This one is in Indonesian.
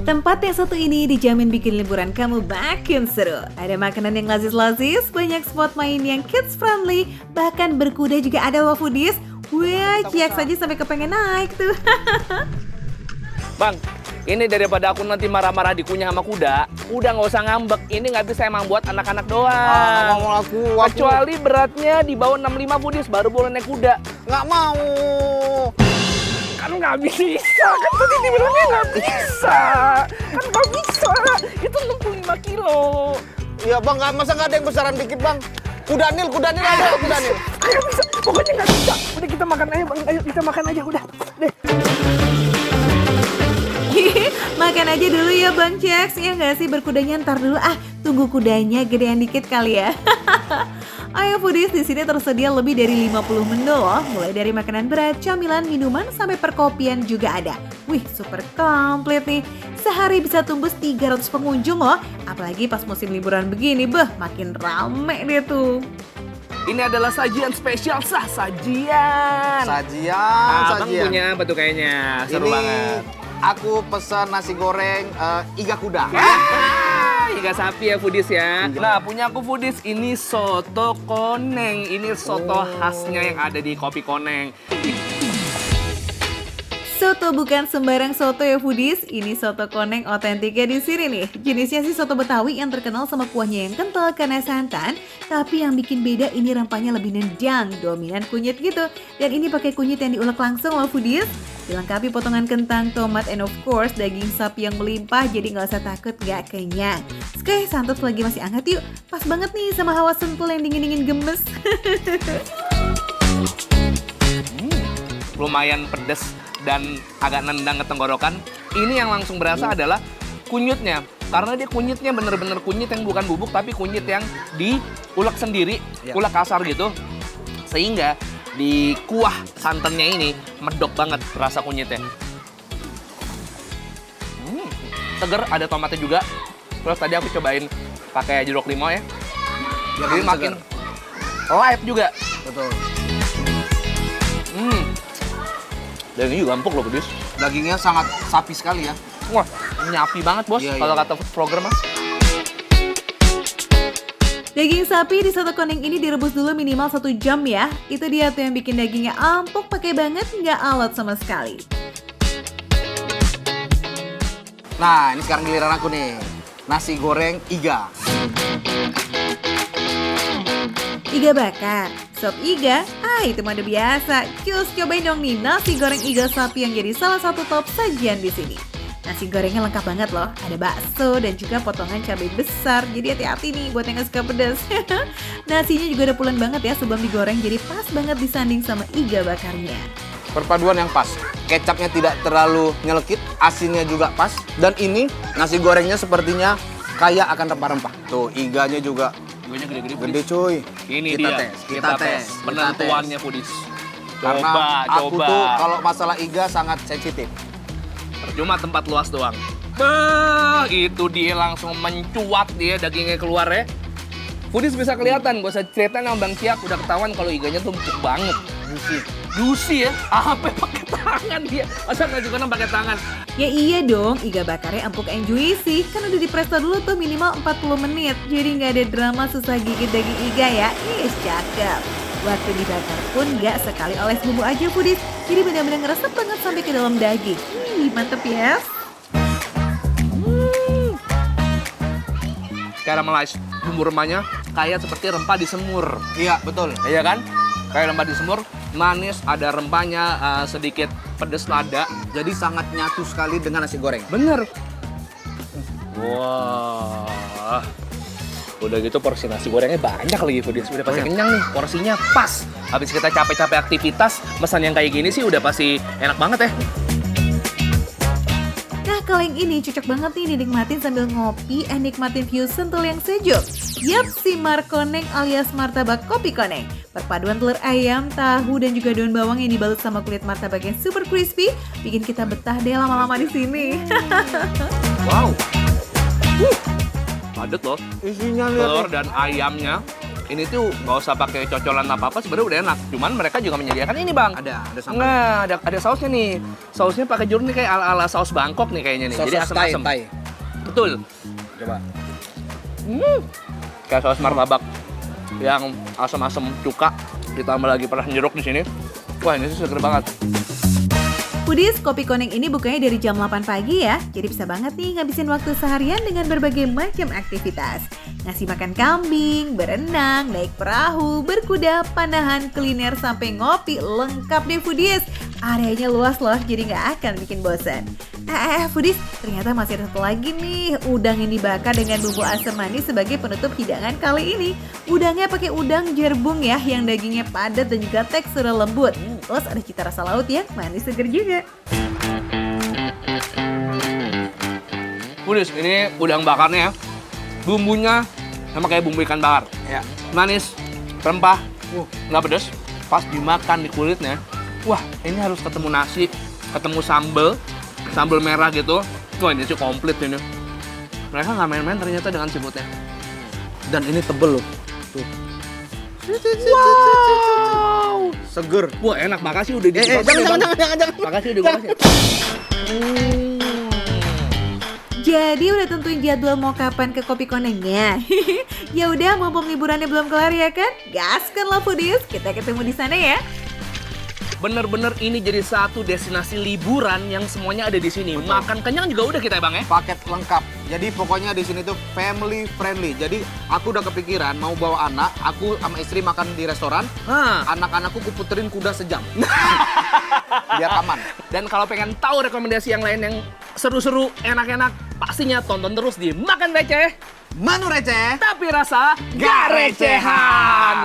Tempat yang satu ini dijamin bikin liburan kamu makin seru. Ada makanan yang lazis-lazis, banyak spot main yang kids friendly, bahkan berkuda juga ada loh foodies. Wah, ciak saja sampai kepengen naik tuh. Bang, ini daripada aku nanti marah-marah dikunyah sama kuda, udah nggak usah ngambek. Ini nggak bisa emang buat anak-anak doang. Mau aku. Kecuali beratnya di bawah 65 foodies baru boleh naik kuda. Nggak mau. Kan nggak bisa, kan tadi dibilangnya nggak bisa. Kan nggak bisa, itu 65 kilo. Iya bang, masa nggak ada yang besaran dikit bang? Kudanil ada, kudanil. Nggak bisa, pokoknya nggak bisa. Udah kita makan aja bang, ayo kita makan aja, udah. Deh. Makan aja dulu ya Bang Jax, ya nggak sih berkudanya ntar dulu. Tunggu kudanya gedean dikit kali ya. Ayo foodies, di sini tersedia lebih dari 50 menu loh. Mulai dari makanan berat, camilan, minuman, sampai perkopian juga ada. Wih, super komplit nih. Sehari bisa tembus 300 pengunjung loh. Apalagi pas musim liburan begini, makin rame deh tuh. Ini adalah sajian spesial sajian. Sajian. Punya apa tuh kayaknya? Seru Ini banget. aku pesan nasi goreng iga kuda. Iga sapi ya foodies ya. Nah punya aku foodies ini soto koneng. Ini soto khasnya yang ada di Kopi Koneng. Soto bukan sembarang soto ya foodies, ini soto koneng otentiknya di sini nih. Jenisnya sih soto Betawi yang terkenal sama kuahnya yang kental karena santan, tapi yang bikin beda ini rempahnya lebih nendang, dominan kunyit gitu. Dan ini pakai kunyit yang diulek langsung loh foodies. Dilengkapi potongan kentang, tomat, and of course daging sapi yang melimpah, jadi nggak usah takut nggak kenyang. Sekali santap lagi masih hangat yuk, pas banget nih sama hawa sentul yang dingin-dingin gemes. Lumayan pedes dan agak nendang ke tenggorokan. Ini yang langsung berasa adalah kunyitnya. Karena dia kunyitnya bener-bener kunyit yang bukan bubuk, tapi kunyit yang diulek sendiri, ulek kasar gitu. Sehingga di kuah santannya ini medok banget rasa kunyitnya. Seger, ada tomatnya juga. Terus tadi aku cobain pakai jeruk limau ya. Jadi makin light juga. Betul. Dan ini juga empuk loh, Budis. Dagingnya sangat sapi sekali ya. Wah, nyapi banget, Bos. Iya, Kalau iya. kata program, Mas. Daging sapi di soto koneng ini direbus dulu minimal 1 jam ya. Itu dia tuh yang bikin dagingnya empuk, pakai banget, nggak alot sama sekali. Nah, ini sekarang giliran aku nih. Nasi goreng iga. Iga bakar, sop iga, itu mah udah biasa. Cus, cobain dong nih nasi goreng iga sapi yang jadi salah satu top sajian di sini. Nasi gorengnya lengkap banget loh, ada bakso dan juga potongan cabai besar. Jadi hati-hati nih buat yang gak suka pedas. Nasinya juga udah pulen banget ya sebelum digoreng, jadi pas banget disanding sama iga bakarnya. Perpaduan yang pas. Kecapnya tidak terlalu nyelekit, asinnya juga pas. Dan ini nasi gorengnya sepertinya kaya akan rempah-rempah. Tuh, iganya juga Iguanya gede-gede, gede Budis. cuy. Ini kita dia, tes, kita tes. Penentuannya, Budis. Karena aku Coba. tuh kalau masalah iga sangat sensitif. Cuma tempat luas doang. Bah, itu dia langsung mencuat dia dagingnya keluar ya. Foodies bisa kelihatan, gak usah cerita sama Bang Ciak, udah ketahuan kalau iganya tuh empuk banget. Juicy ya, apa pakai tangan dia? Masa nggak juga pakai tangan? Ya iya dong, iga bakarnya empuk and juicy. Kan udah dipresto dulu tuh minimal 40 menit. Jadi nggak ada drama susah gigit daging iga ya. Cakep. Waktu dibakar pun nggak sekali oles bumbu aja foodies. Jadi benar-benar ngeresep banget sampai ke dalam daging. Mantep ya. Caramelize, bumbu rempahnya kayak seperti rempah di semur. Iya, betul. Iya kan? Kayak rempah di semur, manis, ada rempahnya, sedikit pedes lada. Jadi sangat nyatu sekali dengan nasi goreng. Bener. Wah. Udah gitu porsi nasi gorengnya banyak lagi, Foodies. Udah pasti kenyang nih, porsinya pas. Habis kita capek-capek aktivitas, pesan yang kayak gini sih udah pasti enak banget ya. Nah, kalau yang ini cocok banget nih dinikmatin sambil ngopi, nikmatin view Sentul yang sejuk. Yap, si Markoneng alias martabak Kopi Koneng. Perpaduan telur ayam, tahu, dan juga daun bawang yang dibalut sama kulit martabak yang super crispy, bikin kita betah deh lama-lama di sini. Wow. Padet loh. Isinya Telur lihat. dan ayamnya Ini tuh nggak usah pakai cocolan apa-apa, sebenarnya udah enak. Cuman mereka juga menyediakan ini, Bang. Ada sambal. Nah, ada sausnya nih. Sausnya pakai jeruk nih kayak ala-ala saus Bangkok nih kayaknya nih. Saus Jadi asam-asam. Thai. Betul. Coba. Kayak saus martabak yang asam-asam cuka ditambah lagi perah jeruk di sini. Wah, ini sih seger banget. Foodies, Kopi Koneng ini bukanya dari jam 8 pagi ya. Jadi bisa banget nih ngabisin waktu seharian dengan berbagai macam aktivitas. Ngasih makan kambing, berenang, naik perahu, berkuda, panahan, kuliner, sampai ngopi. Lengkap deh Foodies. Areanya luas loh, jadi nggak akan bikin bosan. Foodies, ternyata masih ada satu lagi nih. Udang yang dibakar dengan bumbu asam manis sebagai penutup hidangan kali ini. Udangnya pakai udang jerbung ya, yang dagingnya padat dan juga teksturnya lembut. Terus ada cita rasa laut ya, manis seger juga. Foodies, ini udang bakarnya ya. Bumbunya sama kayak bumbu ikan bakar. Ya. Manis, rempah, nggak pedes. Pas dimakan di kulitnya, wah ini harus ketemu nasi, ketemu sambal merah gitu. Wah ini sih komplit ini. Mereka nggak main-main ternyata dengan seafoodnya. Dan ini tebel loh. Tuh. Wow, Seger. wah enak. Makasih udah Jangan. Makasih udah gue kasih. Jadi udah tentuin jadwal mau kapan ke Kopi Konengnya. Ya udah, mumpung liburannya belum kelar ya kan? Gaskan lah Foodies, kita ketemu di sana ya. Bener-bener ini jadi satu destinasi liburan yang semuanya ada di sini. Betul. Makan kenyang juga udah kita ya, Bang ya. Paket lengkap. Jadi pokoknya di sini tuh family friendly. Jadi aku udah kepikiran mau bawa anak, aku sama istri makan di restoran. Anak-anakku kuputerin kuda sejam. Biar aman. Dan kalau pengen tahu rekomendasi yang lain yang seru-seru, enak-enak, pastinya tonton terus di Makan Receh, Manu receh. tapi rasa gak recehan.